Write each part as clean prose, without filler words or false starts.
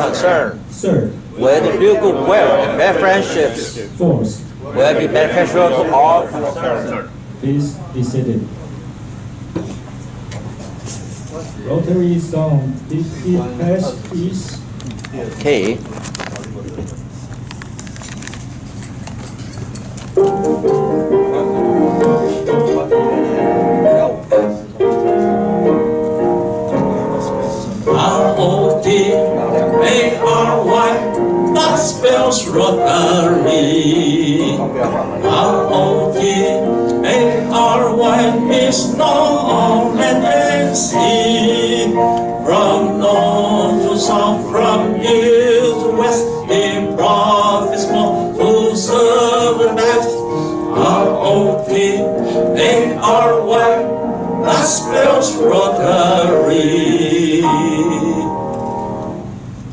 concerned. Third, Will the build goodwill and make friendships. fourth, Will be beneficial to all concerned. please be seated. Rotary Zone DPS, please. Okay. R-O-T-A-R-Y, that spells Rotary. R-O-T-A-R-Y is North and NC. From north to south, from east to west, it profits more to serve the best. R-O-T-A-R-Y, that spells Rotary.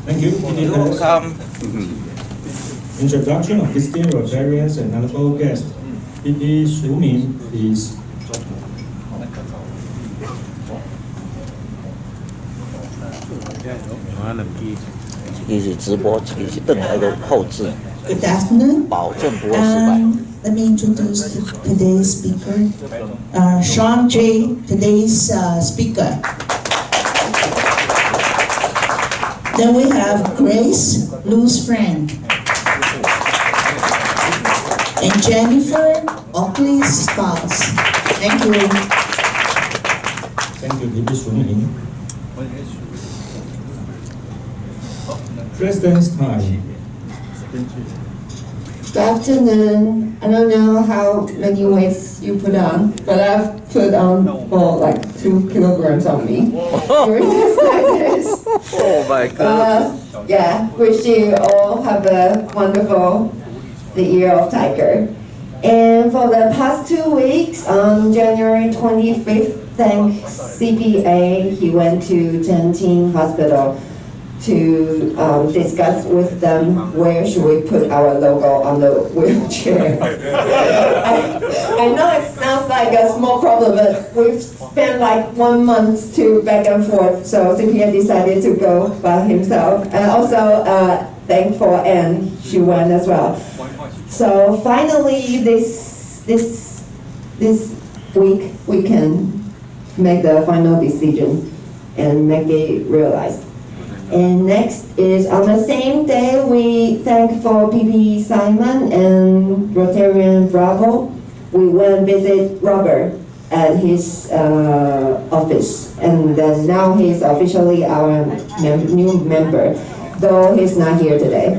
Thank you. Welcome. Introduction of distinct Rotarians and honorable guests. PP Su Min, please. Good afternoon. 保证不会失败。 Let me introduce today's speaker, Sean J. Today's speaker. Then we have Grace, Lou's friend, and Jennifer, Oakley's spouse. Thank you. Thank you, PP Su Min. President's time. Good afternoon. I don't know how many weights you put on, but I've put on like 2 kilograms on me during this practice. Oh my God. Yeah, wish you all have a wonderful the Year of Tiger. And for the past 2 weeks, on January 25th, thank CPA, he went to Tianjin Hospital to discuss with them where should we put our logo on the wheelchair. I know it sounds like a small problem, but we've spent like 1 month to back and forth, so CPA decided to go by himself. And also thank for Anne, she went as well. So finally this week we can make the final decision and make it realized. And next is on the same day, we thank for PP Simon and Rotarian Bravo. We went visit Robert at his office, and then now he's officially our new member, though he's not here today.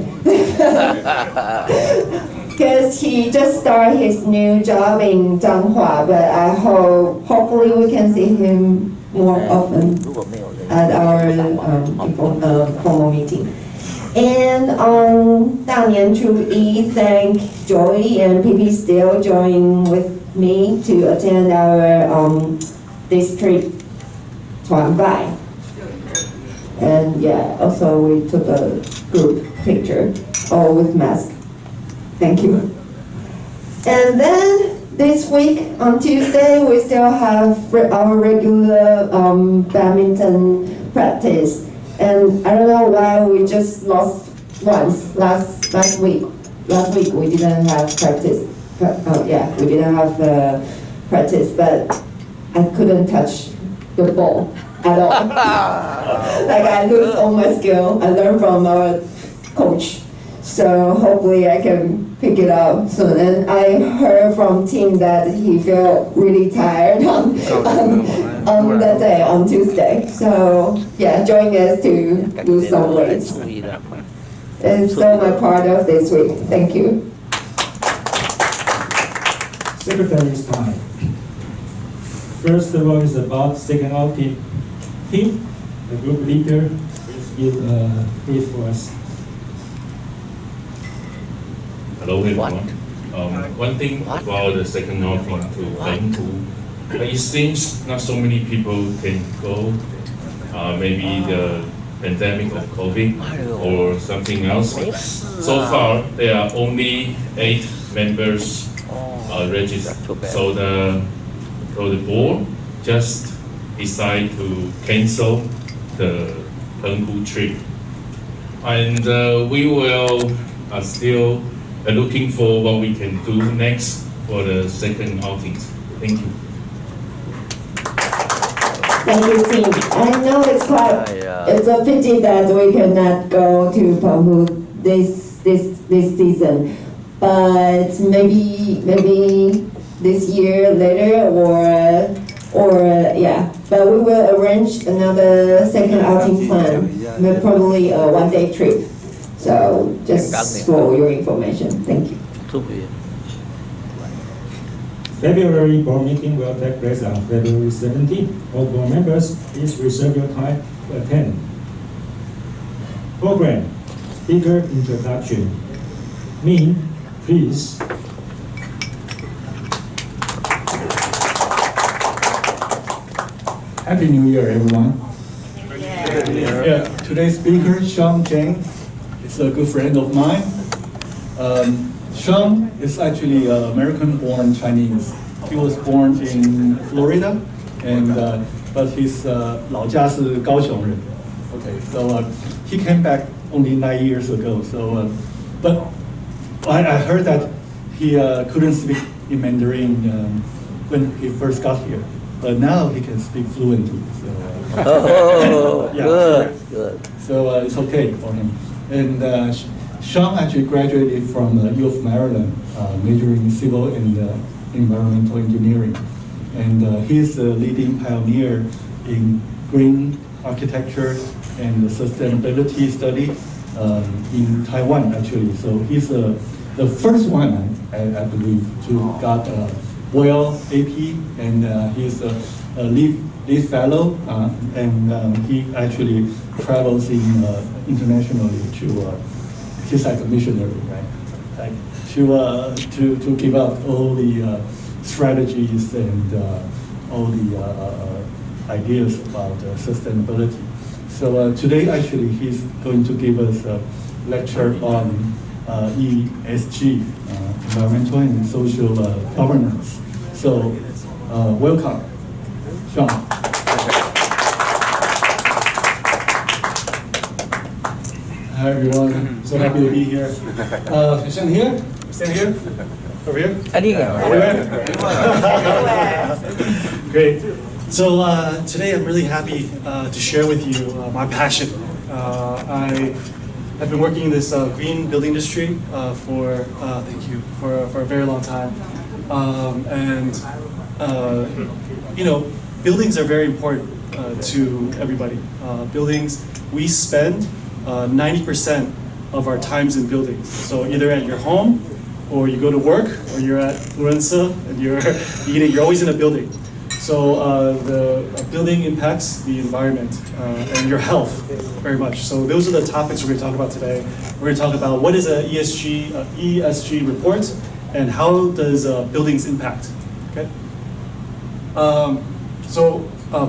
Because he just started his new job in Zhanghua, but I hopefully we can see him more often at our formal meeting. And on 大年初一, thank Joey and PP Steele join with me to attend our district 团拜. And yeah, also we took a group picture, all with masks. Thank you. And then this week, on Tuesday, we still have our regular badminton practice. And I don't know why we just lost once last week. Last week we didn't have practice. Yeah, we didn't have practice, but I couldn't touch the ball at all. Like I lose all my skill. I learned from our coach. So hopefully I can pick it up soon. And I heard from Tim that he felt really tired on that day, on Tuesday. So yeah, join us to lose some weight. It's so my part of this week. Thank you. Secretary's time. First of all is about second out team. The group leader, please give a brief for us. Hello everyone. One thing about the second outing to Bangkok, it seems not so many people can go. Maybe the pandemic of COVID or something else. So far, there are only 8 members registered. So the board just decided to cancel the Bangkok trip. And we will still looking for what we can do next for the second outing. Thank you. Thank you, team. I know it's a pity that we cannot go to Penghu this season, but maybe this year later or yeah. But we will arrange another second outing plan, probably a one-day trip. So just for your information, thank you. February board meeting will take place on February 17th. All board members, please reserve your time to attend. Program, speaker introduction. Min, please. Happy New Year, everyone. Yeah, today's speaker, Sean Cheng, is a good friend of mine. Sean is actually American-born Chinese. He was born in Florida, and but his 老家是高雄人. Okay, so he came back only 9 years ago. So, but I heard that he couldn't speak in Mandarin when he first got here, but now he can speak fluently. So, yeah, good. So it's okay for him. And Sean actually graduated from U of Maryland, majoring in civil and environmental engineering. And he's a leading pioneer in green architecture and sustainability study in Taiwan, actually. So he's the first one, I believe, to got a WELL AP, and he's a lead fellow, and he actually travels internationally to. He's like a missionary, right? Like to give out all the strategies and all the ideas about sustainability. So today, actually, he's going to give us a lecture on ESG, environmental and social governance. So welcome, Sean. Hi everyone, so happy to be here. Stand here? Stand here? Over here? Everywhere? Great. So today I'm really happy to share with you my passion. I have been working in this green building industry for a very long time. You know, buildings are very important to everybody. Buildings, we spend 90% of our times in buildings. So either at your home, or you go to work, or you're at Florenza, and you're eating, you're always in a building. So the building impacts the environment and your health very much. So those are the topics we're going to talk about today. We're going to talk about what is a ESG report, and how does buildings impact, okay?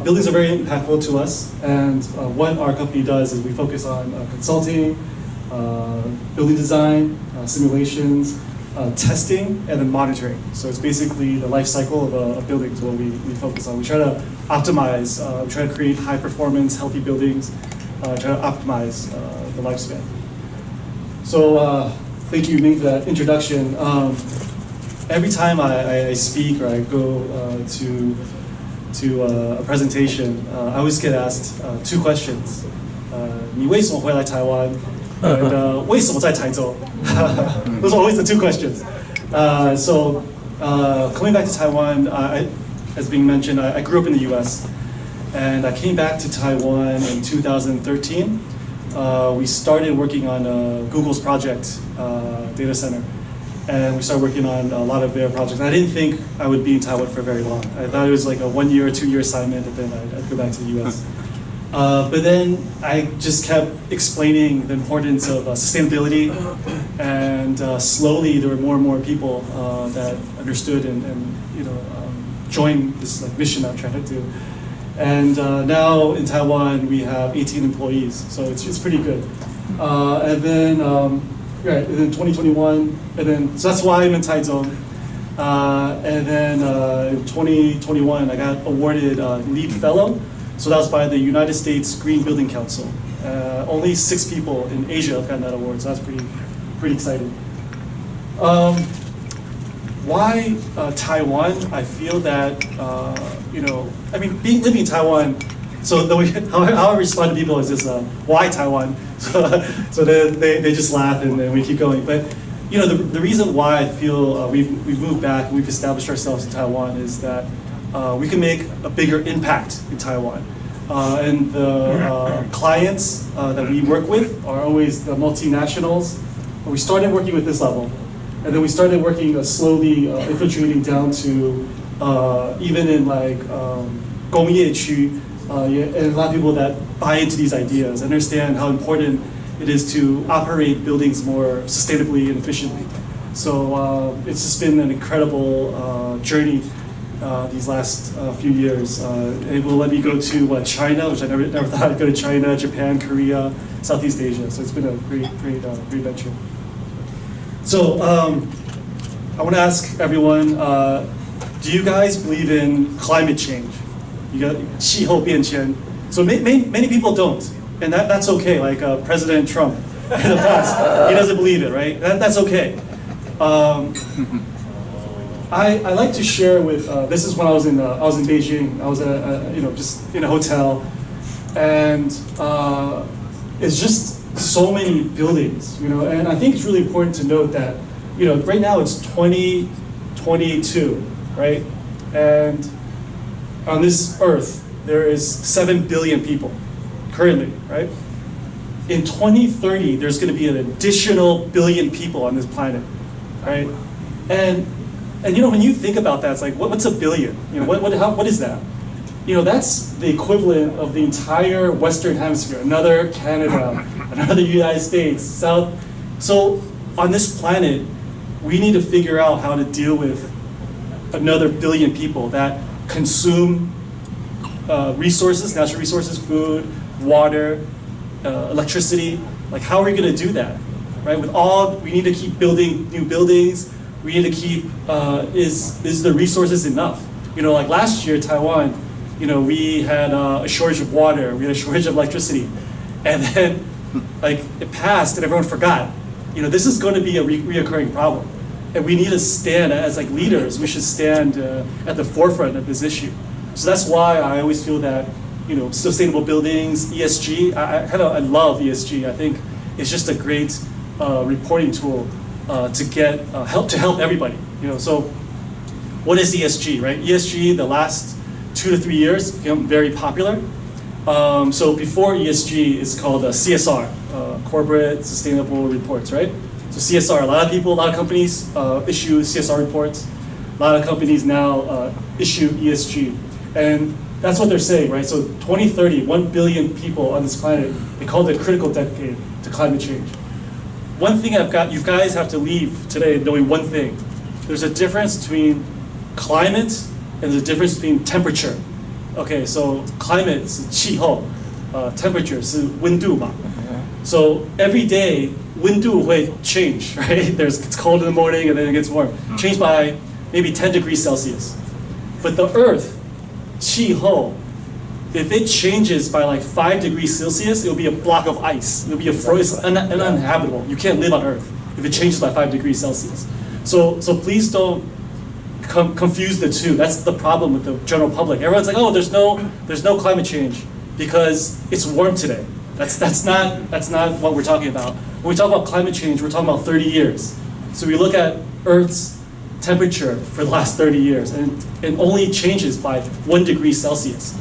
Buildings are very impactful to us, and what our company does is we focus on consulting, building design, simulations, testing, and then monitoring. So it's basically the life cycle of a building is what we focus on. We try to optimize, we try to create high performance, healthy buildings, try to optimize the lifespan. So thank you, Ming, for that introduction. Every time I speak or I go to a presentation, I always get asked 2 questions. 你为什么回来台湾? And 为什么在台州? Those are always the 2 questions. Coming back to Taiwan, as being mentioned, I grew up in the U.S. and I came back to Taiwan in 2013. We started working on Google's project, data center. And we started working on a lot of their projects. I didn't think I would be in Taiwan for very long. I thought it was like a 1 year or 2 year assignment, and then I'd go back to the US. But then I just kept explaining the importance of sustainability, and slowly there were more and more people that understood and joined this joined this mission I'm trying to do. And now in Taiwan we have 18 employees, so it's pretty good. And then right, and then 2021, and then so that's why I'm in Taiwan. And then in 2021, I got awarded Lead Fellow. So that was by the United States Green Building Council. Only 6 people in Asia have gotten that award, so that's pretty exciting. Why Taiwan? I feel that, I mean, living in Taiwan, so how I respond to people is just, why Taiwan? So they just laugh and then we keep going. But the reason why I feel we've moved back and we've established ourselves in Taiwan is that we can make a bigger impact in Taiwan. And the clients that we work with are always the multinationals. We started working with this level, and then we started working slowly infiltrating down to even in like 工业区, and a lot of people that buy into these ideas, understand how important it is to operate buildings more sustainably and efficiently. So it's just been an incredible journey these last few years. It will let me go to China, which I never thought I'd go to China, Japan, Korea, Southeast Asia. So it's been a great venture. So I want to ask everyone, do you guys believe in climate change? You got 气候变迁. So many people don't, and that's okay. Like President Trump in the past, he doesn't believe it, right? That's okay. I like to share with. This is when I was in Beijing. I was just in a hotel, and it's just so many buildings, and I think it's really important to note that, right now it's 2022, right? And on this earth, there is 7 billion people currently, right? In 2030, there's going to be an additional billion people on this planet, right? And when you think about that, it's like, what's a billion? What is that? That's the equivalent of the entire Western Hemisphere, another Canada, another United States, South. So on this planet, we need to figure out how to deal with another billion people that consume resources, natural resources, food, water, electricity. Like, how are we going to do that, right? We need to keep building new buildings. We need to keep, is the resources enough? Like last year, Taiwan, we had a shortage of water, we had a shortage of electricity, and then like it passed and everyone forgot. This is going to be a reoccurring problem, and we need to stand as like leaders. We should stand at the forefront of this issue. So that's why I always feel that sustainable buildings, ESG. I love ESG. I think it's just a great reporting tool to get help everybody. So what is ESG, right? ESG, the last 2 to 3 years, become very popular. So before ESG, it's called CSR, Corporate Sustainable Reports, right? So CSR, a lot of companies issue CSR reports. A lot of companies now issue ESG. And that's what they're saying, right? So 2030, 1 billion people on this planet, they call it a critical decade to climate change. One thing you guys have to leave today knowing one thing. There's a difference between climate and there's a difference between temperature. Okay, so climate is 气候, temperature is 温度嘛. So every day, 温度会 change, right? It's cold in the morning and then it gets warm. Change by maybe 10 degrees Celsius. But the Earth, 气候, if it changes by like 5 degrees Celsius, it'll be a block of ice. It'll be uninhabitable. You can't live on Earth if it changes by 5 degrees Celsius. So please don't confuse the two. That's the problem with the general public. Everyone's like, oh, there's no climate change because it's warm today. That's not what we're talking about. When we talk about climate change, we're talking about 30 years. So we look at Earth's temperature for the last 30 years, and it only changes by 1 degree Celsius.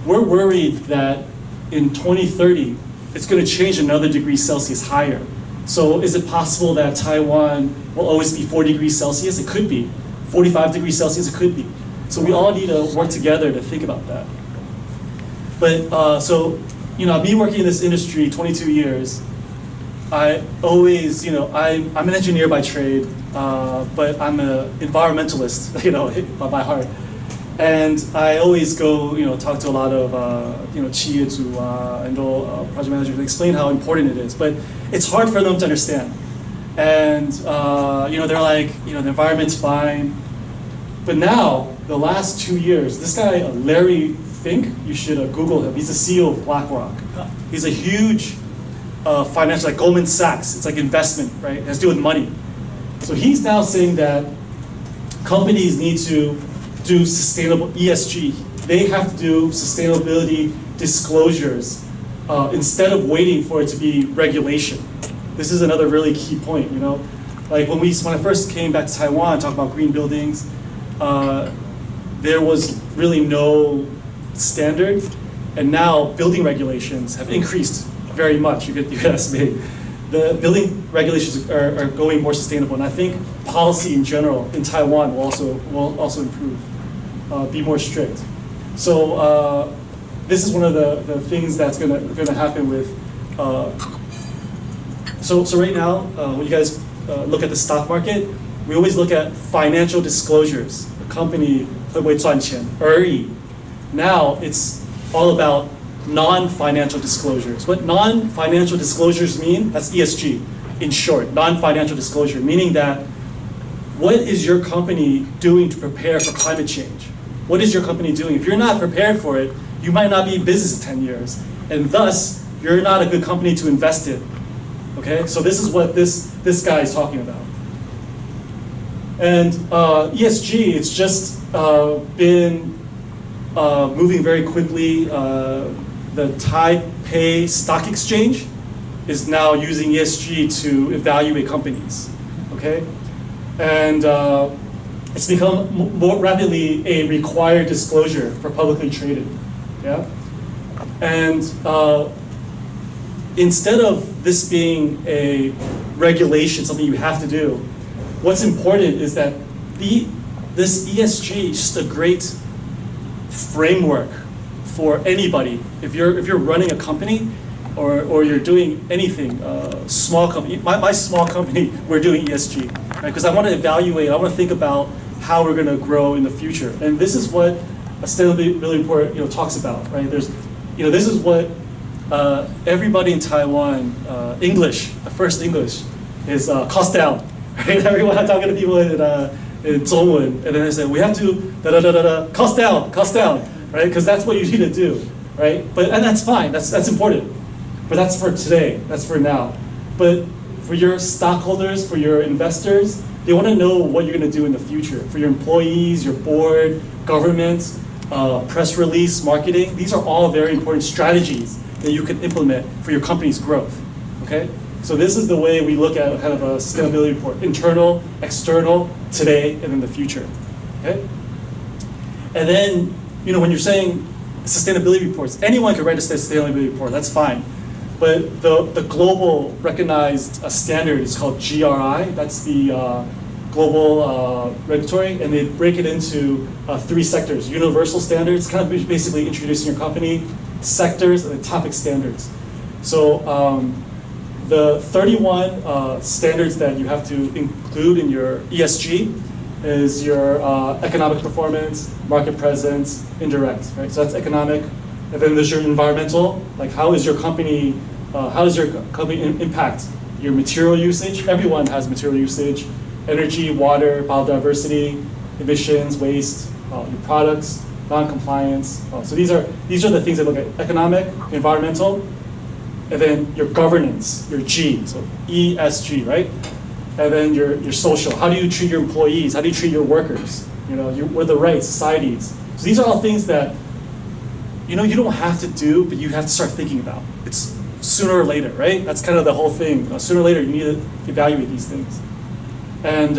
We're worried that in 2030, it's going to change another degree Celsius higher. So is it possible that Taiwan will always be 4 degrees Celsius? It could be. 45 degrees Celsius, it could be. So we all need to work together to think about that. But so, me working in this industry 22 years, I always, I'm an engineer by trade, but I'm an environmentalist, by heart. And I always go, talk to a lot of, 企业主 and all project managers and explain how important it is. But it's hard for them to understand. And, they're like, the environment's fine. But now, the last 2 years, this guy, Larry think, you should Google him. He's the CEO of BlackRock. He's a huge financial, like Goldman Sachs. It's like investment, right? It has to do with money. So he's now saying that companies need to do sustainable ESG. They have to do sustainability disclosures instead of waiting for it to be regulation. This is another really key point, you know? Like when I first came back to Taiwan, talking about green buildings, there was really no standard, and now building regulations have increased very much. You could estimate. The building regulations are going more sustainable, and I think policy in general in Taiwan will also improve, be more strict. So this is one of the things that's gonna happen with. So right now, when you guys look at the stock market, we always look at financial disclosures. The company 会不会赚钱而已. Now it's all about non-financial disclosures. What non-financial disclosures mean? That's ESG. In short, non-financial disclosure, meaning that what is your company doing to prepare for climate change? What is your company doing? If you're not prepared for it, you might not be in business in 10 years, and thus you're not a good company to invest in. Okay, so this is what this guy is talking about. And ESG, it's just been moving very quickly. The Taipei Stock Exchange is now using ESG to evaluate companies. Okay, and it's become more rapidly a required disclosure for publicly traded. Yeah, and instead of this being a regulation, something you have to do, what's important is that this ESG is just a great framework for anybody. If you're running a company or you're doing anything, small company, my small company, we're doing ESG, right? Because I want to evaluate, I want to think about how we're going to grow in the future. And this is what a sustainability report, talks about, right? This is what everybody in Taiwan, English, the first English is cost down, right? Everyone talking to people in Zhongwen, and then they say, we have to cost down, right? Because that's what you need to do, right? And that's fine, that's important. But that's for today, that's for now. But for your stockholders, for your investors, they want to know what you're going to do in the future. For your employees, your board, government, press release, marketing, these are all very important strategies that you can implement for your company's growth, okay? So this is the way we look at kind of a sustainability report: internal, external, today, and in the future, okay? And then, when you're saying sustainability reports, anyone can write a sustainability report, that's fine. But the global recognized standard is called GRI, that's the global regulatory, and they break it into 3 sectors: universal standards, kind of basically introducing your company, sectors, and then topic standards. So the 31 standards that you have to include in your ESG is your economic performance, market presence, indirect, right? So that's economic. And then there's your environmental, like how does your company impact your material usage? Everyone has material usage, energy, water, biodiversity, emissions, waste, your products, non-compliance. So these are the things that look at: economic, environmental, and then your governance, your G, so ESG, right? And then your social. How do you treat your employees? How do you treat your workers? What are the rights, societies? So these are all things that you don't have to do, but you have to start thinking about. It's sooner or later, right? That's kind of the whole thing. Sooner or later, you need to evaluate these things. And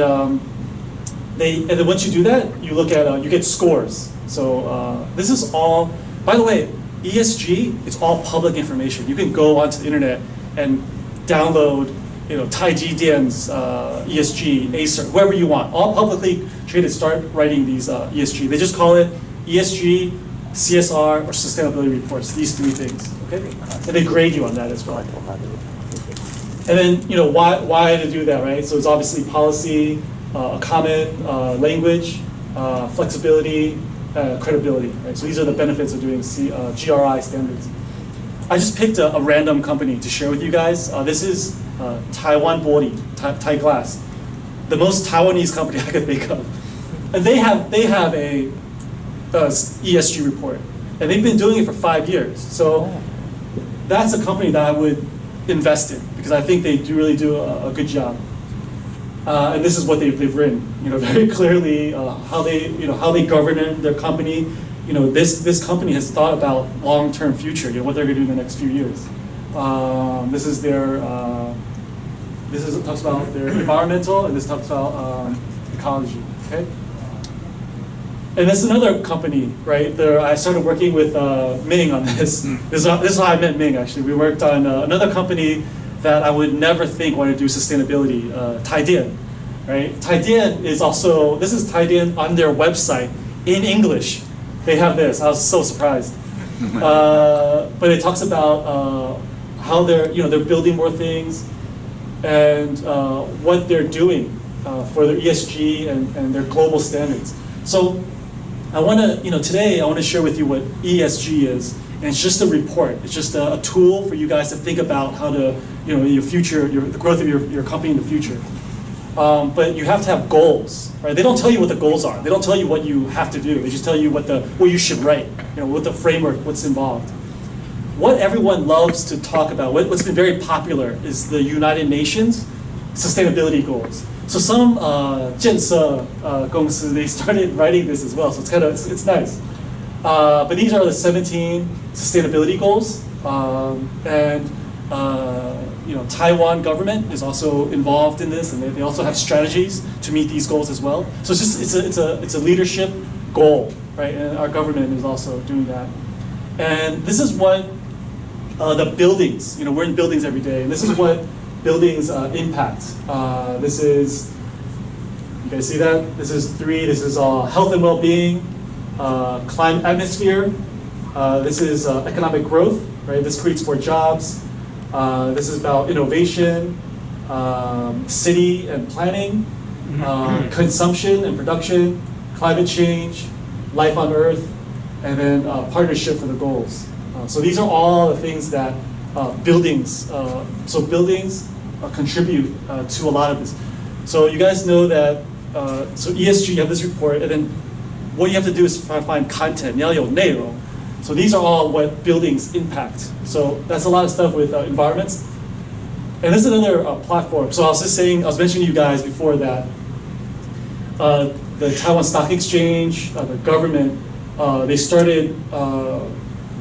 then once you do that, you look at you get scores. So this is all. By the way, ESG, it's all public information. You can go onto the internet and download, Taiji Dian's ESG, Acer, whoever you want. All publicly traded start writing these ESG. They just call it ESG, CSR, or sustainability reports. These 3 things, okay? And they grade you on that as well. And then, why to do that, right? So it's obviously policy, a common language, flexibility, credibility, right? So these are the benefits of doing GRI standards. I just picked a random company to share with you guys. This is Taiwan Body, Thai Glass, the most Taiwanese company I could think of. And they have a ESG report. And they've been doing it for 5 years. So that's a company that I would invest in because I think they really do a good job. And this is what they've written, very clearly how they govern their company. This company has thought about long-term future, what they're going to do in the next few years. This is their talks about their environmental, and this talks about ecology. Okay. And this is another company, right? I started working with Ming on this. This is how I met Ming, actually. We worked on another company that I would never think wanted to do sustainability, Taiwan, right? Taiwan is also, this is Taiwan on their website in English. They have this. I was so surprised. But it talks about how they're building more things and what they're doing for their ESG and their global standards. So I want to, today I want to share with you what ESG is, and it's just a report. It's just a tool for you guys to think about how to, your future, the growth of your company in the future. But you have to have goals, right? They don't tell you what the goals are. They don't tell you what you have to do. They just tell you what you should write, what the framework, what's involved. What everyone loves to talk about, what's been very popular is the United Nations sustainability goals. So some 建设公司, they started writing this as well. So it's nice. But these are the 17 sustainability goals, and Taiwan government is also involved in this, and they also have strategies to meet these goals as well. So it's a leadership goal, right? And our government is also doing that. And this is what the buildings, we're in buildings every day, and this is what buildings impact. This is, you guys see that? This is 3, this is health and well-being, climate, atmosphere. This is economic growth, right? This creates more jobs. This is about innovation, city and planning, consumption and production, climate change, life on Earth, and then partnership for the goals. So these are all the things that buildings contribute to a lot of this. So you guys know that, so ESG, you have this report, and then what you have to do is find content, 你要有内容. So these are all what buildings impact. So that's a lot of stuff with environments. And this is another platform. So I was mentioning to you guys before that the Taiwan Stock Exchange, the government, they started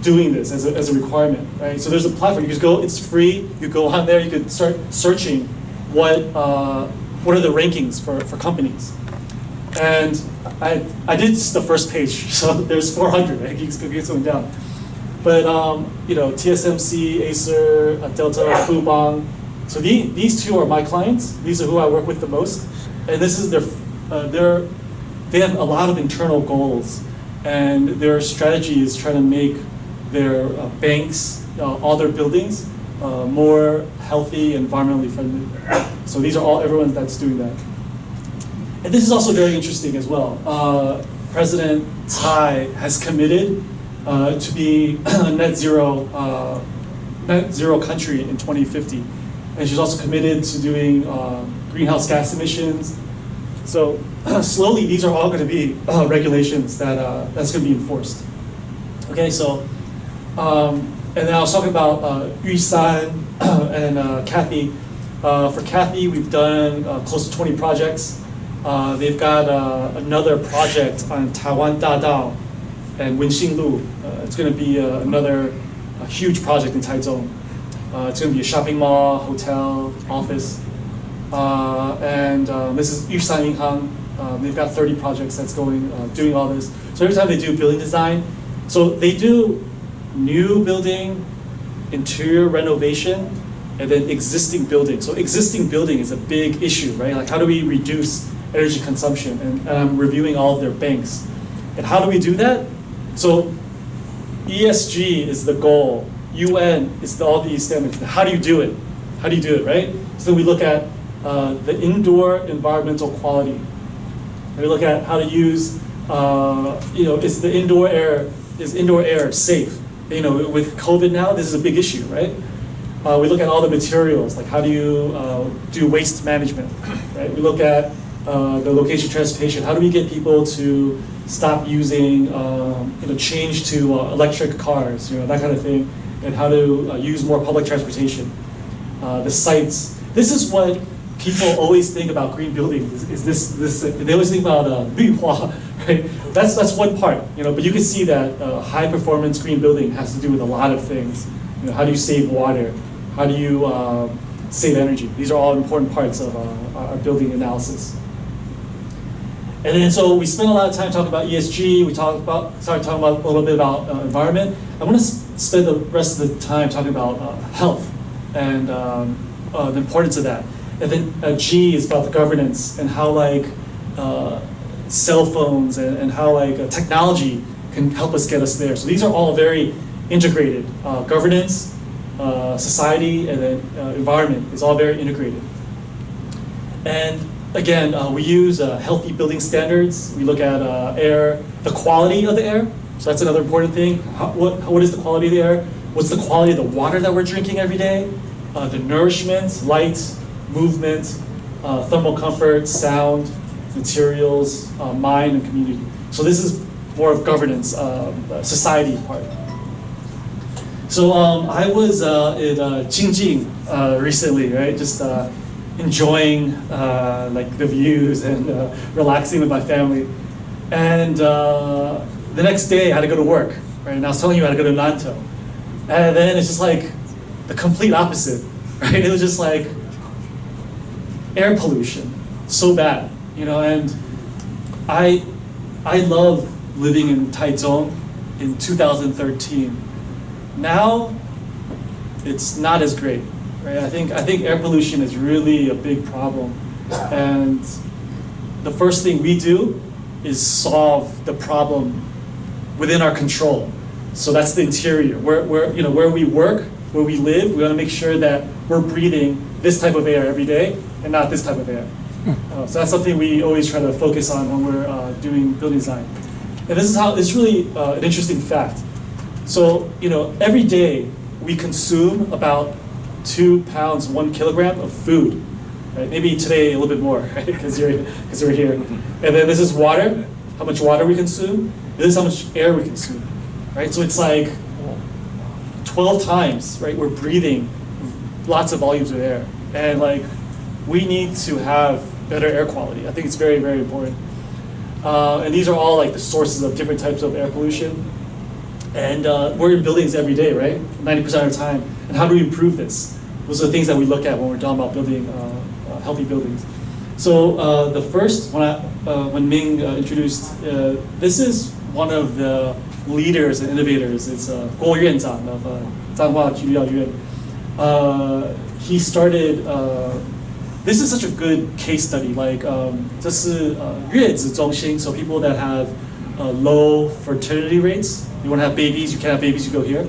doing this as a requirement, right? So there's a platform. You just go, it's free. You go on there. You can start searching what are the rankings for companies. And I did the first page, so there's 400. It keeps going down. But TSMC, Acer, Delta, Fubon. So these 2 are my clients. These are who I work with the most. And this is they have a lot of internal goals, and their strategy is trying to make their banks, all their buildings, more healthy, environmentally friendly. So these are everyone that's doing that. And this is also very interesting as well. President Tsai has committed to be a net zero country in 2050. And she's also committed to doing greenhouse gas emissions. So slowly, these are all going to be regulations that's going to be enforced. Okay, so, and then I was talking about Yu-san and Kathy. For Kathy, we've done close to 20 projects. They've got another project on Taiwan Dadao and Wenxinglu. It's going to be another huge project in Taichung. It's going to be a shopping mall, hotel, office. And this is Yushan Yinghang. They've got 30 projects that's going, doing all this. So every time they do building design, so they do new building, interior renovation, and then existing building. So existing building is a big issue, right? Like how do we reduce energy consumption? And I'm reviewing all of their banks. And how do we do that? So ESG is the goal. UN is all these standards. How do you do it? How do you do it, right? So we look at the indoor environmental quality. We look at how to use, is indoor air safe? With COVID now, this is a big issue, right? We look at all the materials, like how do you do waste management, right? We look at the location of transportation. How do we get people to stop using, change to electric cars, that kind of thing, and how to use more public transportation. The sites. This is what people always think about green buildings. Is this? They always think about 绿化, right? That's one part, But you can see that high performance green building has to do with a lot of things. How do you save water? How do you save energy? These are all important parts of our building analysis. And then so we spent a lot of time talking about ESG. We started talking about a little bit about environment. I want to spend the rest of the time talking about health and the importance of that. And then G is about the governance and how cell phones and how technology can help us get us there. So these are all very integrated. Governance, society, and then environment is all very integrated. And again, we use healthy building standards. We look at air, the quality of the air. So that's another important thing. What is the quality of the air? What's the quality of the water that we're drinking every day? The nourishment, light, movement, thermal comfort, sound, materials, mind, and community. So this is more of governance, society part. So I was in Qingjing recently, right? Just enjoying the views and relaxing with my family. And the next day I had to go to work, right? And I was telling you I had to go to Nantou. And then it's just like the complete opposite, right? It was just like air pollution, so bad, and I love living in Taiwan in 2013. Now, it's not as great, right? I think air pollution is really a big problem, and the first thing we do is solve the problem within our control. So that's the interior, where we work, where we live. We want to make sure that we're breathing this type of air every day and not this type of air. So that's something we always try to focus on when we're doing building design. And this is really an interesting fact. So, every day we consume about 2 pounds, 1 kilogram of food. Right? Maybe today a little bit more, right? Because we're here. And then this is water, how much water we consume. This is how much air we consume, right? So it's like 12 times, right? We're breathing lots of volumes of air. And we need to have better air quality. I think it's very, very important. And these are all the sources of different types of air pollution. And we're in buildings every day, right? 90% of the time. And how do we improve this? Those are the things that we look at when we're talking about building healthy buildings. So the first, when Ming introduced, this is one of the leaders and innovators. It's Guo Yuanzang of Zhanghua Juliao Yuan. He started, this is such a good case study. 这是月子中心, so people that have low fertility rates. You want to have babies, you can't have babies, you go here.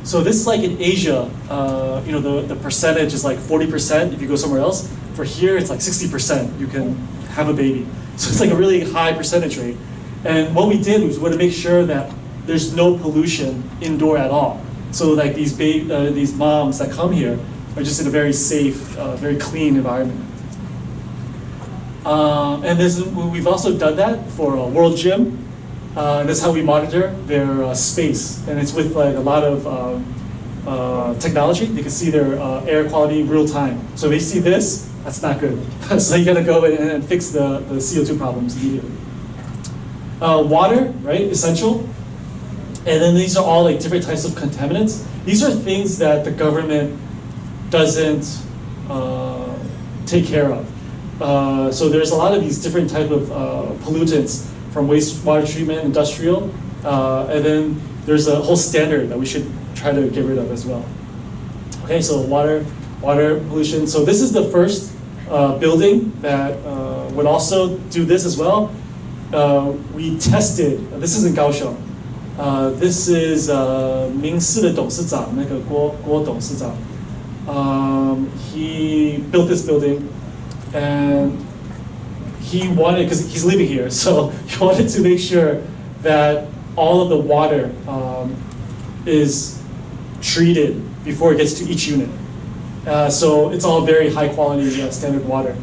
So this is in Asia, the percentage is 40% if you go somewhere else. For here, it's 60% you can have a baby. So it's a really high percentage rate. And what we did was we wanted to make sure that there's no pollution indoor at all. So these moms that come here are just in a very safe, very clean environment. And we've also done that for World Gym. And that's how we monitor their space. And it's with a lot of technology. They can see their air quality real time. So if they see this, that's not good. So you gotta go and fix the CO2 problems immediately. Water, right, essential. And then these are all different types of contaminants. These are things that the government doesn't take care of. So there's a lot of these different type of pollutants from wastewater treatment, industrial, and then there's a whole standard that we should try to get rid of as well. Okay, so water pollution. So this is the first building that would also do this as well. We tested, this is in Kaohsiung. This is 明市的董事长, 那个郭董事长. He built this building, and he wanted, because he's living here, so he wanted to make sure that all of the water is treated before it gets to each unit. So it's all very high quality standard water.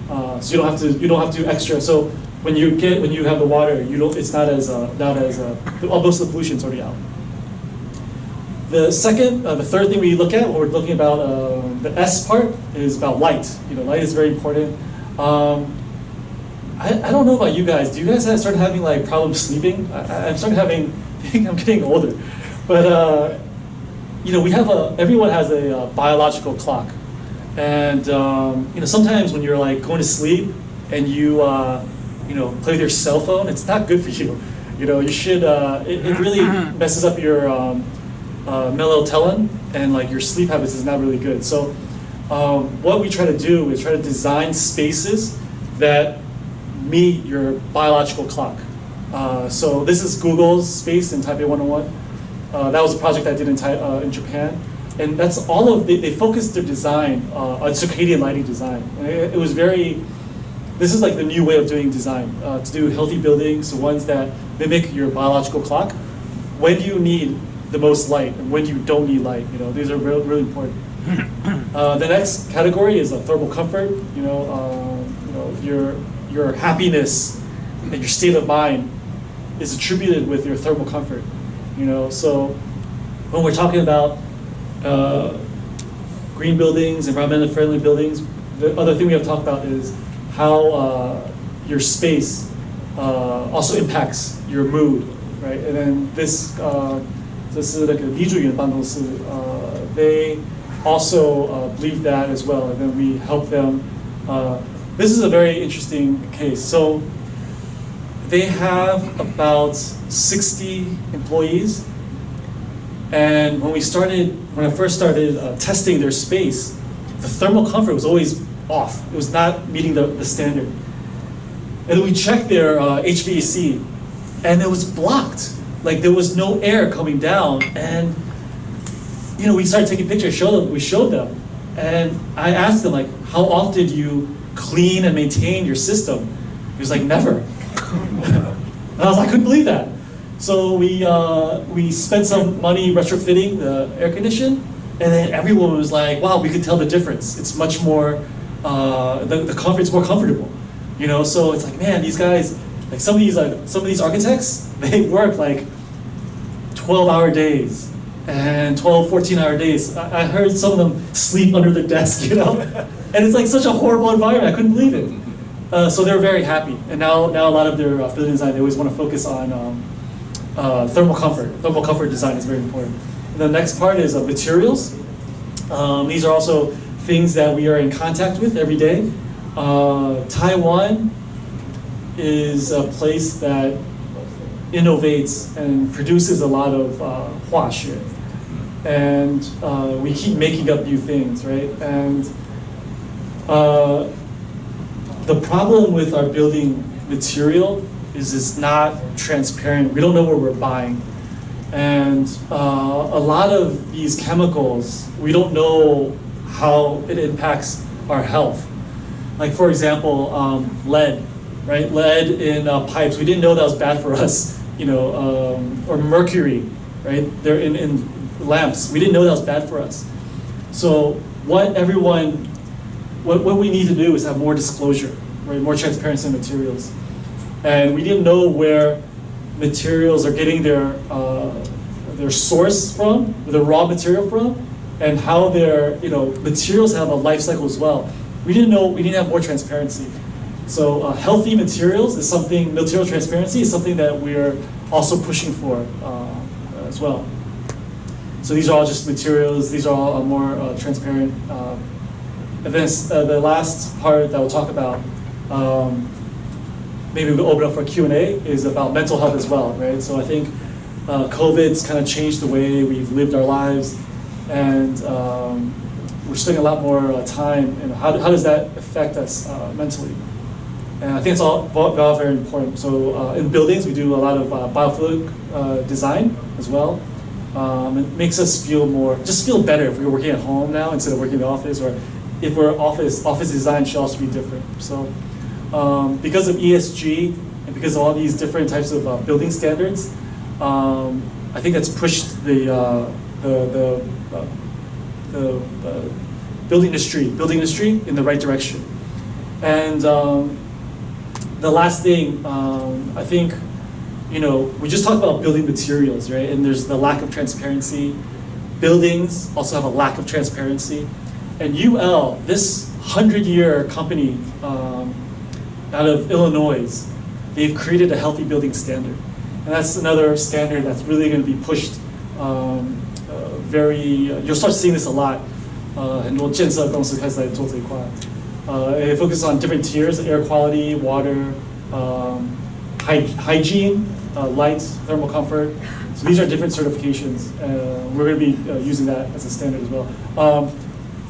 So you don't have to extra. So when you have the water, it's not as most of the pollution's already out. The third thing we look at when we're looking about the S part is about light. Light is very important. I don't know about you guys. Do you guys start having like problems sleeping? I'm starting having. I think I'm getting older, but everyone has a biological clock, and sometimes when you're like going to sleep and you play with your cell phone, it's not good for you. You should. It really messes up your melatonin, and like your sleep habits is not really good. So what we try to do is try to design spaces that meet your biological clock. So this is Google's space in Taipei 101. That was a project I did in Japan. And that's all of, they focused their design on circadian lighting design. And it was this is like the new way of doing design, to do healthy buildings, the ones that mimic your biological clock. When do you need the most light and when you don't need light? These are really important. The next category is thermal comfort. Your happiness and your state of mind is attributed with your thermal comfort. So when we're talking about green buildings, environmentally friendly buildings, the other thing we have to talk about is how your space also impacts your mood, right? And then this is like a 李主任办公室. They also believe that as well, and then we help them. This is a very interesting case. So they have about 60 employees, and when I first started testing their space, the thermal comfort was always off. It was not meeting the standard. And we checked their HVAC, and it was blocked. Like there was no air coming down, and we started taking pictures. We showed them, and I asked them like, how often do you clean and maintain your system? He was like, never. And I was like, I couldn't believe that. So we spent some money retrofitting the air condition, and then everyone was like, wow, we could tell the difference. It's much more, the comfort's more comfortable. So it's like, man, these guys, like some of these architects, they work like 12-hour days and 12, 14-hour days. I heard some of them sleep under their desk, and it's like such a horrible environment. I couldn't believe it. So they're very happy. And now a lot of their building design, they always want to focus on thermal comfort. Thermal comfort design is very important. And the next part is materials. These are also things that we are in contact with every day. Taiwan is a place that innovates and produces a lot of 化学. And we keep making up new things, right? And the problem with our building material is it's not transparent. We don't know what we're buying. And a lot of these chemicals, we don't know how it impacts our health. Like for example, lead, right? Lead in pipes. We didn't know that was bad for us, or mercury, right? They're in lamps. We didn't know that was bad for us. So what we need to do is have more disclosure, right? More transparency in materials. And we didn't know where materials are getting their source from, the raw material from, and how their materials have a life cycle as well. We didn't know. We didn't have more transparency. So healthy materials is something. Material transparency is something that we're also pushing for as well. So these are all just materials. These are all more transparent. And then the last part that we'll talk about, maybe we'll open up for Q&A, is about mental health as well, right? So I think COVID's kind of changed the way we've lived our lives, and we're spending a lot more time, and how does that affect us mentally? And I think it's all very important. So in buildings, we do a lot of biofluid design as well. It makes us feel better if we're working at home now instead of working in the office, or if we're office design should also be different. So because of ESG and because of all these different types of building standards, I think that's pushed the building industry in the right direction. And the last thing, I think, we just talked about building materials, right? And there's the lack of transparency. Buildings also have a lack of transparency. And UL, this 100-year company out of Illinois, they've created a healthy building standard. And that's another standard that's really going to be pushed you'll start seeing this a lot. 很多建设公司开始在做这一块。It focuses on different tiers: air quality, water, hygiene, light, thermal comfort. So these are different certifications. We're going to be using that as a standard as well.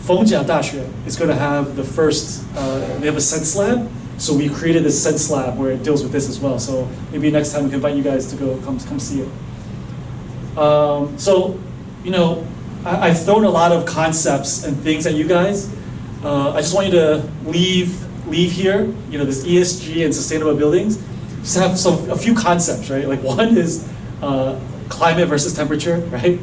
Fongjia Daxue is going to have the first. They have a sense lab. So we created this sense lab where it deals with this as well. So maybe next time we can invite you guys to go come see it. So, I've thrown a lot of concepts and things at you guys. I just want you to leave here, this ESG and sustainable buildings. Just have a few concepts, right? Like one is climate versus temperature, right?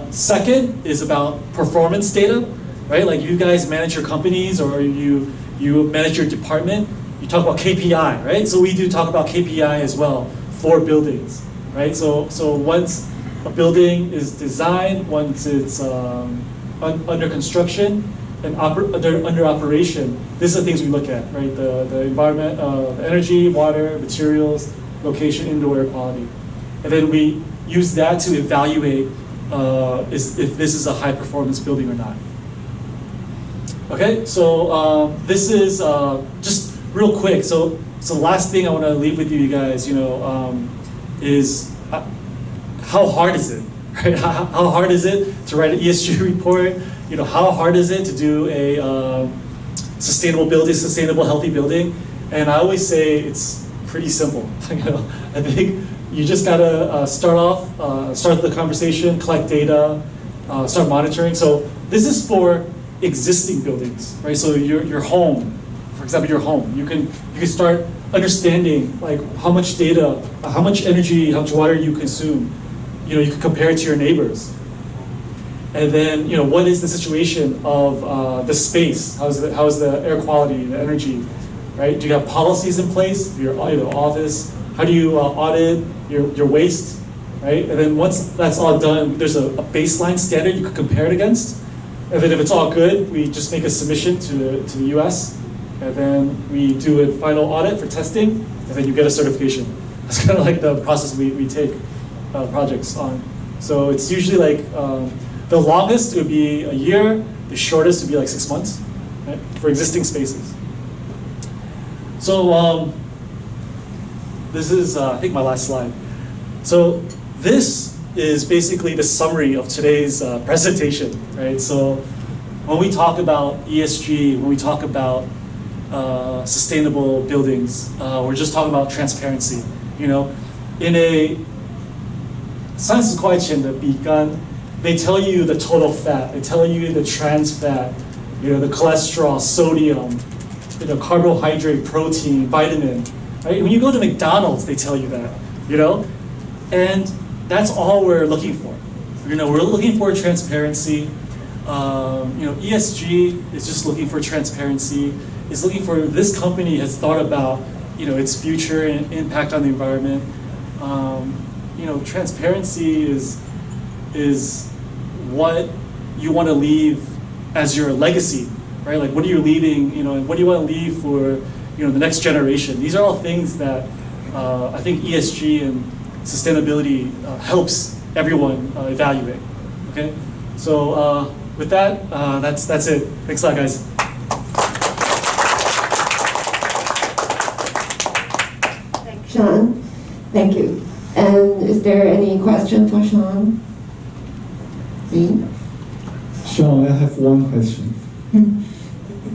Second is about performance data, right? Like you guys manage your companies or you manage your department. You talk about KPI, right? So we do talk about KPI as well for buildings, right? So once a building is designed, once it's under construction and under operation, these are the things we look at, right? The environment, the energy, water, materials, location, indoor air quality. And then we use that to evaluate if this is a high performance building or not. Okay, so this is just real quick. So the last thing I want to leave with you guys, is how hard is it, right? How hard is it to write an ESG report? How hard is it to do a sustainable building, sustainable healthy building? And I always say it's pretty simple. I think you just gotta start the conversation, collect data, start monitoring. So this is for existing buildings, right? So your home, for example, your home, you can start understanding like how much data, how much energy, how much water you consume. You can compare it to your neighbors. And then, what is the situation of the space? How is the air quality, the energy, right? Do you have policies in place for your office? How do you audit your waste, right? And then once that's all done, there's a baseline standard you can compare it against. And then if it's all good, we just make a submission to the US. And then we do a final audit for testing, and then you get a certification. That's kind of like the process we take projects on. So it's usually like, the longest would be a year, the shortest would be like 6 months, right, for existing spaces. So this is, I think, my last slide. So this is basically the summary of today's presentation, right? So when we talk about ESG, when we talk about sustainable buildings, we're just talking about transparency. In a 30块钱的笔杆, they tell you the total fat, they tell you the trans fat, the cholesterol, sodium, carbohydrate, protein, vitamin. Right? When you go to McDonald's, they tell you that, and that's all we're looking for. We're looking for transparency. ESG is just looking for transparency. It's looking for, this company has thought about, its future and impact on the environment. Transparency is what you want to leave as your legacy, right? Like, what are you leaving? What do you want to leave for, the next generation? These are all things that I think ESG and sustainability helps everyone evaluate. Okay, so with that, that's it. Thanks a lot, guys. Sean, thank you. And is there any question for Sean? Sean, I have one question.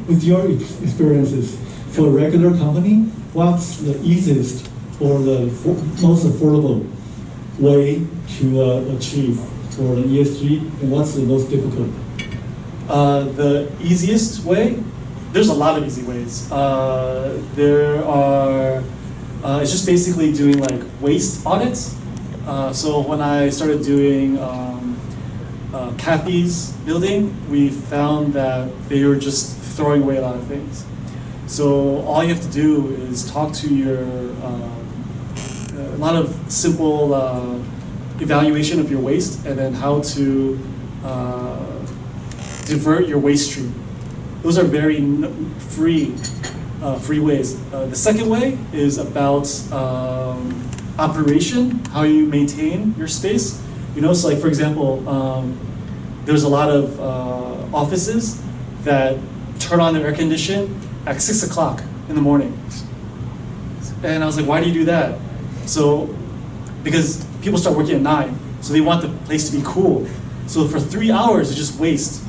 With your experiences, for a regular company, what's the easiest or the most affordable way to achieve for the ESG, and what's the most difficult? The easiest way? There's a lot of easy ways. There are, it's just basically doing like waste audits. So when I started doing Kathy's building, we found that they were just throwing away a lot of things. So all you have to do is talk to your, a lot of simple evaluation of your waste, and then how to divert your waste stream. Those are very free ways. The second way is about operation, how you maintain your space. You know, so like for example, there's a lot of offices that turn on their air condition at 6 o'clock in the morning. And I was like, why do you do that? So, because people start working at 9, so they want the place to be cool. So for 3 hours, it's just waste.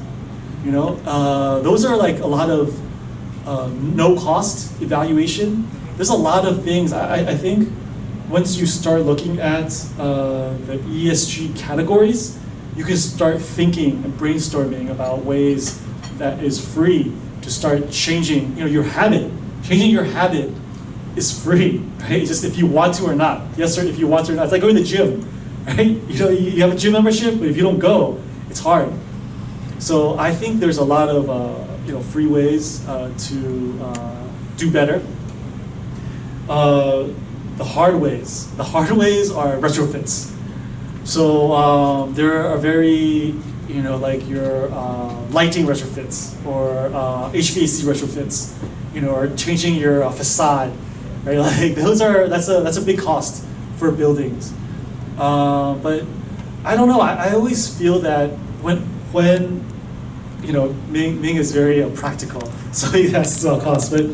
You know, those are like a lot of no cost evaluation. There's a lot of things. I think once you start looking at the ESG categories, you can start thinking and brainstorming about ways that is free to start changing, you know, your habit. Changing your habit is free, right? Just if you want to or not. Yes, sir, if you want to or not. It's like going to the gym, right? You know, you have a gym membership, but if you don't go, it's hard. So I think there's a lot of you know, free ways to do better. The hard ways are retrofits. So there are very, you know, like your lighting retrofits or HVAC retrofits, you know, or changing your facade, right? Like that's a big cost for buildings. But I don't know. I always feel that when you know, Ming is very practical, so he has to cost. But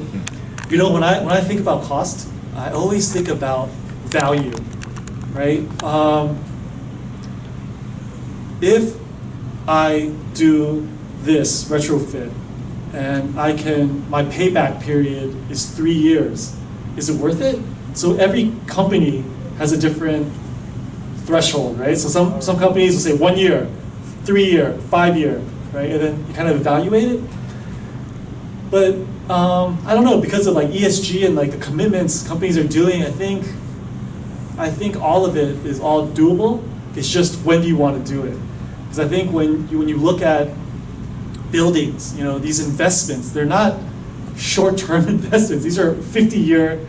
you know, when I think about cost, I always think about value, right? If I do this retrofit and my payback period is 3 years, is it worth it? So every company has a different threshold, right? So some companies will say 1 year, 3 year, 5 year, right? And then you kind of evaluate it. But I don't know, because of like ESG and like the commitments companies are doing, I think all of it is all doable. It's just when do you want to do it? Because I think when you look at buildings, you know, these investments, they're not short-term investments. These are 50-year,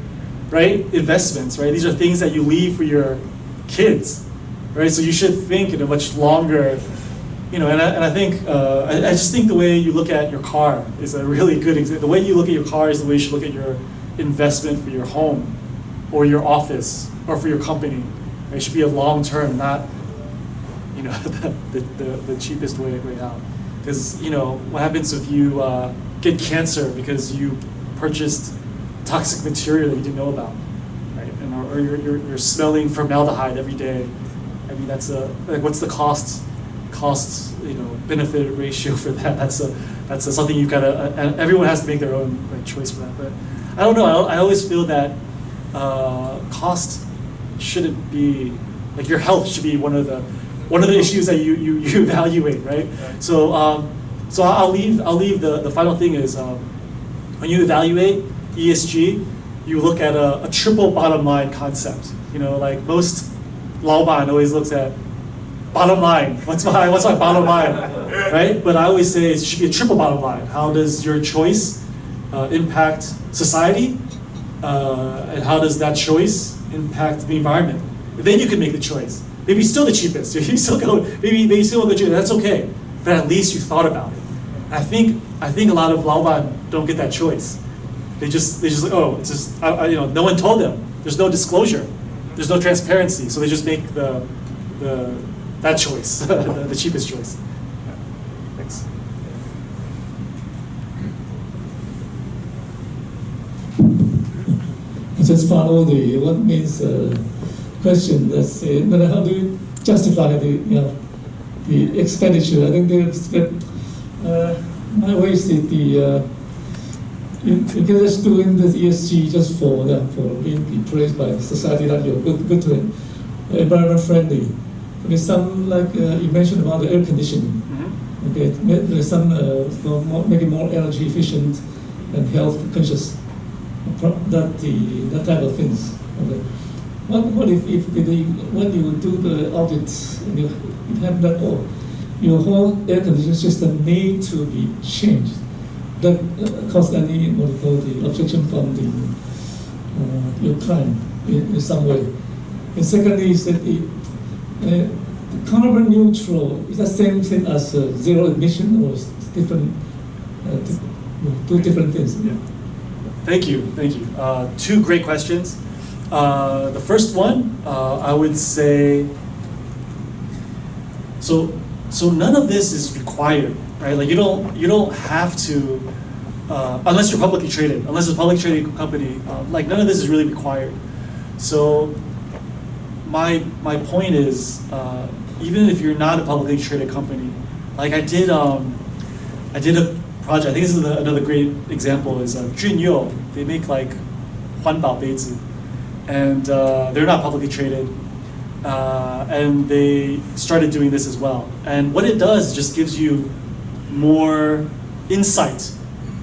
right, investments, right? These are things that you leave for your kids, right? So you should think in a much longer, you know, and I think, I just think the way you look at your car is a really good example. The way you look at your car is the way you should look at your investment for your home or your office or for your company. It should be a long-term, not, you know, the cheapest way out. Because, you know, what happens if you get cancer because you purchased toxic material that you didn't know about, right? And, or you're smelling formaldehyde every day. I mean, that's like, what's the cost, you know, benefit ratio for that? That's something you've got to, and everyone has to make their own like, choice for that. But I don't know. I always feel that cost shouldn't be, like, your health should be one of the issues that you evaluate, right? So I'll leave the final thing is when you evaluate ESG, you look at a triple bottom line concept. You know, like most Laoban always looks at bottom line. What's my bottom line, right? But I always say it should be a triple bottom line. How does your choice impact society, and how does that choice impact the environment? Then you can make the choice. Maybe still the cheapest. Maybe you still go. Maybe you still go cheapest. That's okay. But at least you thought about it. I think a lot of Laoban don't get that choice. They just like, oh, it's just you know, no one told them. There's no disclosure. There's no transparency. So they just make that choice, the cheapest choice. Thanks. Just follow what means question. That's but how do you justify the expenditure? I think they spend. My way is you can just do in the ESG just for being praised by society that you're good to it, environment friendly. There's some, like you mentioned about the air conditioning. Mm-hmm. Okay, there's some making more energy efficient and health conscious. That type of things. Okay. What if when you do the audit and you have that your whole air conditioning system need to be changed? that cause any what we call the objection from your client in some way. And secondly is that the carbon neutral is the same thing as zero emission, or different, two different things. Yeah. Thank you. Two great questions. The first one, I would say, so none of this is required, right? Like you don't have to, unless you're publicly traded, unless it's a publicly traded company, like none of this is really required. So my point is, even if you're not a publicly traded company, like I did a project. I think this is another great example. Is Junyou. They make like 环保杯子, and they're not publicly traded, and they started doing this as well. And what it does just gives you more insight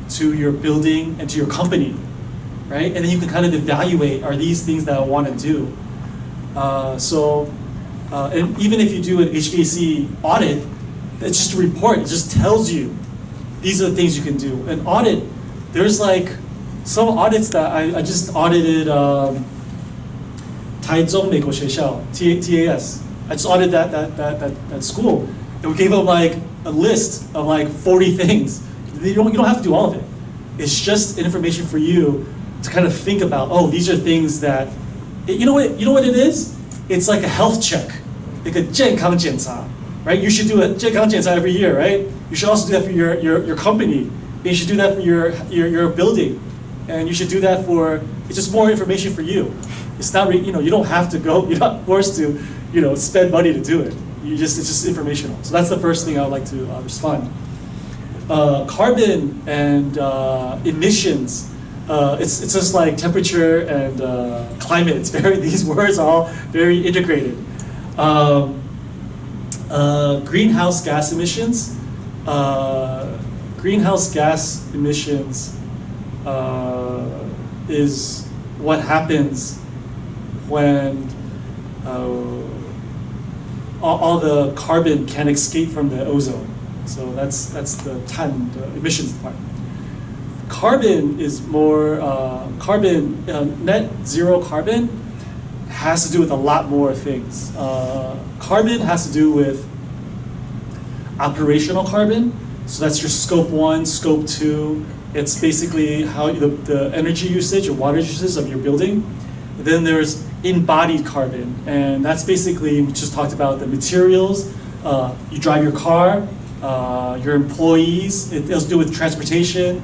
to your building and to your company, right? And then you can kind of evaluate, are these things that I want to do? And even if you do an HVAC audit, it's just a report. It just tells you these are the things you can do. An audit, there's like some audits that I just audited Taiwan 美国学校 TAS. I just audited that school, and we gave them like a list of like 40 things. You don't have to do all of it. It's just information for you to kind of think about. Oh, these are things that you know what it is. It's like a health check, like a 健康检查, right? You should do a 健康检查 every year, right? You should also do that for your company. You should do that for your building, and you should do that for. It's just more information for you. It's not you don't have to go. You're not forced to spend money to do it. It's just informational. So that's the first thing I would like to respond. Carbon and emissions. It's just like temperature and climate. It's these words are all very integrated. Greenhouse gas emissions. Greenhouse gas emissions is what happens when all the carbon can escape from the ozone. So that's the emissions part. Carbon is more net zero carbon has to do with a lot more things. Carbon has to do with operational carbon. So that's your scope 1, scope 2. It's basically how the energy usage or water usage of your building. And then there's embodied carbon, and that's basically, we just talked about the materials. You drive your car, your employees. It has to do with transportation.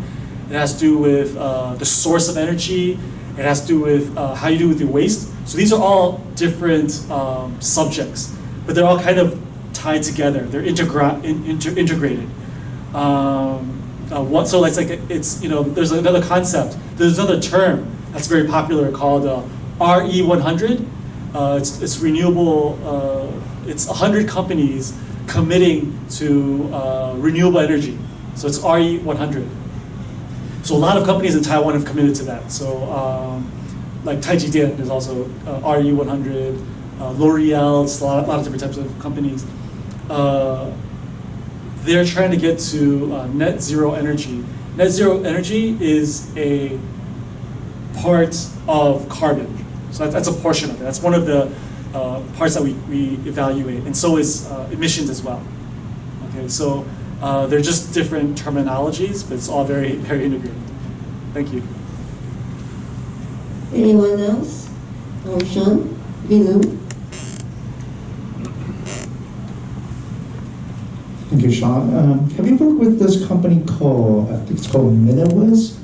It has to do with the source of energy. It has to do with how you do with your waste. So these are all different subjects, but they're all kind of tied together. They're integrated. So it's there's another concept. There's another term that's very popular called RE100. It's renewable. It's 100 companies committing to renewable energy. So it's RE100. So a lot of companies in Taiwan have committed to that. So like Taijidian is also RE100, L'Oreal, a lot of different types of companies. They're trying to get to net zero energy. Net zero energy is a part of carbon. So that's a portion of it. That's one of the parts that we evaluate. And so is emissions as well. Okay, so they're just different terminologies, but it's all very, very integrated. Thank you. Anyone else? Or Sean? Vinu? Thank you, Sean. Have you worked with this company called, I think it's called Midwest?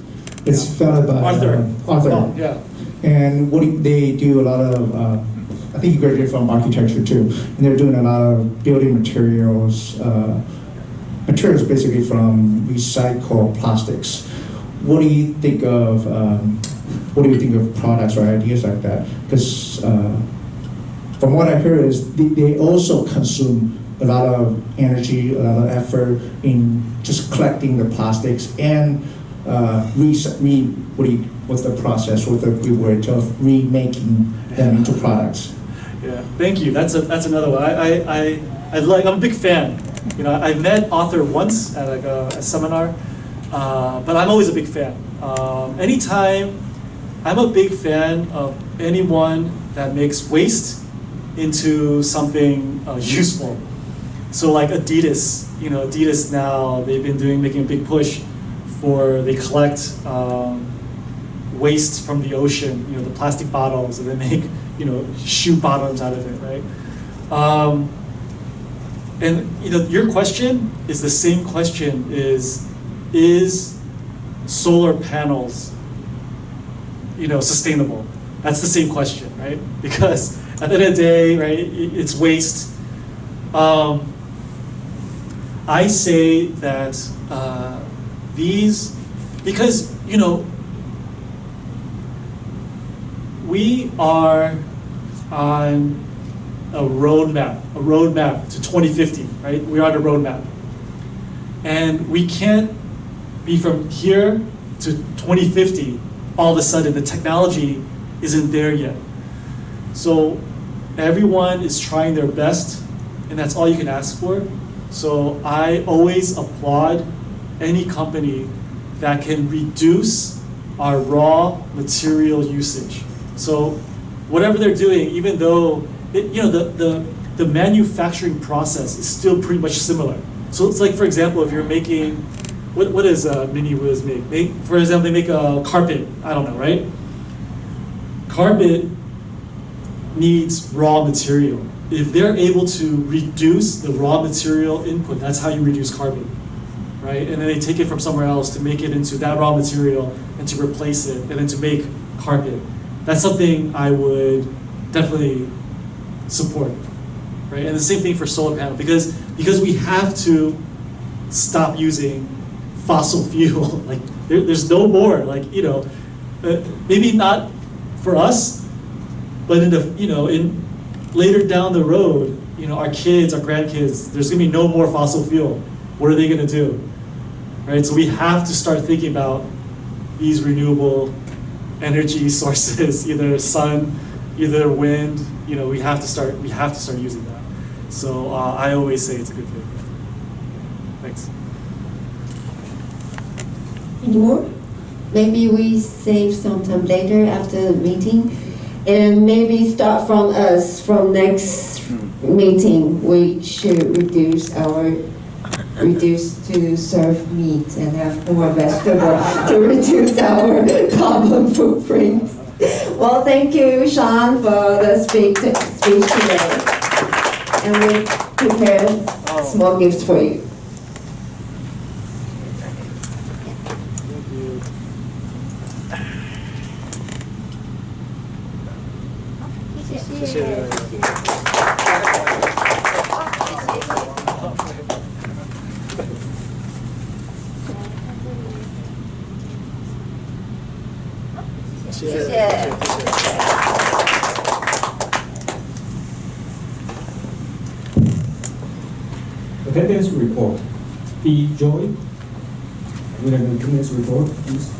It's founded by Arthur. Oh, yeah. And they do a lot of, I think you graduated from architecture too, and they're doing a lot of building materials, basically from recycled plastics. What do you think of products or ideas like that? Because from what I heard is they also consume a lot of energy, a lot of effort in just collecting the plastics and what's the process, what's the word of remaking them into products? Yeah, thank you. That's another one. I'm a big fan. I met Arthur once at like a seminar, But I'm always a big fan. Anytime, I'm a big fan of anyone that makes waste into something useful. So like Adidas, Adidas now, they've been making a big push they collect waste from the ocean, the plastic bottles, and they make, shoe bottoms out of it, right? And your question is the same question: is solar panels, sustainable? That's the same question, right? Because at the end of the day, right, it's waste. I say that because we are on a roadmap to 2050, right? We're on a roadmap. And we can't be from here to 2050, all of a sudden the technology isn't there yet. So everyone is trying their best, and that's all you can ask for. So I always applaud any company that can reduce our raw material usage. So whatever they're doing, even though the manufacturing process is still pretty much similar. So it's like, for example, if you're making, what does Mini Wiz make? For example, they make a carpet. I don't know, right? Carpet needs raw material. If they're able to reduce the raw material input, that's how you reduce carbon, right? And then they take it from somewhere else to make it into that raw material and to replace it and then to make carpet. That's something I would definitely support, right? And the same thing for solar panel, because we have to stop using fossil fuel. Like there's no more, maybe not for us, but in later down the road, our kids, our grandkids, there's gonna be no more fossil fuel. What are they gonna do, right? So we have to start thinking about these renewable energy sources, either sun, either wind. We have to start using that. So I always say it's a good thing. Thanks. Any more? Maybe we save some time later after the meeting, and maybe start from us. From next meeting, we should reduce to serve meat and have more vegetables to reduce our carbon footprint. Well, thank you, Sean, for the speech today. And we prepared small gifts for you. Attendance report. B. Joy. Attendance report, please.